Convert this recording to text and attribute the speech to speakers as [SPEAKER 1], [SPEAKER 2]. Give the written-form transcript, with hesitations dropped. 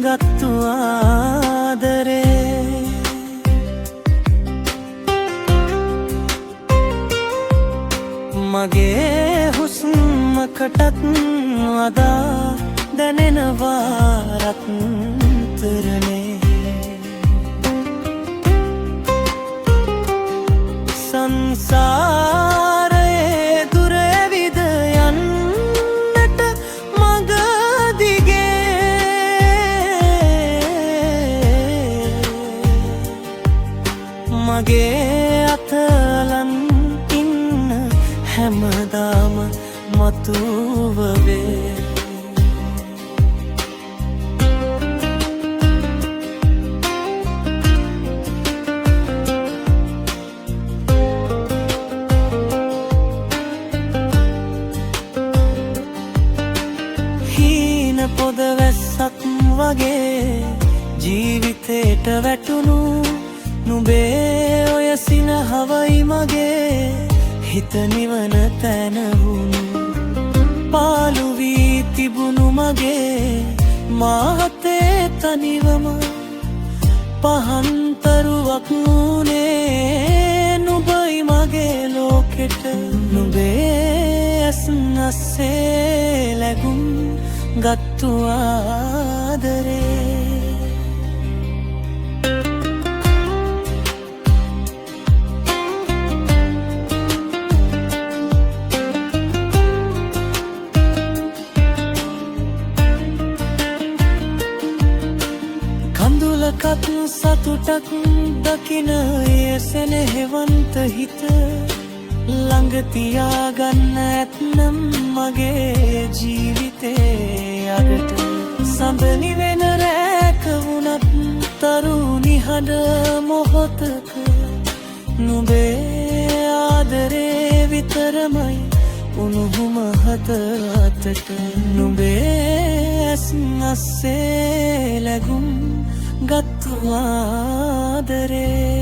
[SPEAKER 1] ගත්තු ආදරේ. මගේ හුස්මකටත් අදා දැනෙනවා රත්තරනේ. සංසාරයේ දුර ඇවිද යන්නට මඟ දිගේ මගේ අතලන් ඉන්න හැමදාම මතුවවේ. පොද වැස්සක් වගේ ජීවිතේට වැටුණු නුඹේ ඔය සිනහවයි මගේ හිත නිවන තැන වුණු. පාළු වී තිබුණු මගේ මාතේ තනිවම පහන්තරුවක් වුණේ නුඹයි මගේ ලෝකෙට. නුඹේ ඇස් අස්සේ ලැබුම් ගත්තු ආදරේ. කඳුලකත් සතුටක් දකින ඒ සෙනෙහවන්ත හිත ළඟ තියාගන්න ඇත්නම් මගේ ජීවිතේ අගට. සඳනි වෙන රැක වුණත් තරුණි හඬ මොහොතක නුඹේ ආදරේ විතරමයි උණුහුම හත අතට. නුඹේ ඇස් අස්සේ ලැබුම් ගත්තු ආදරේ.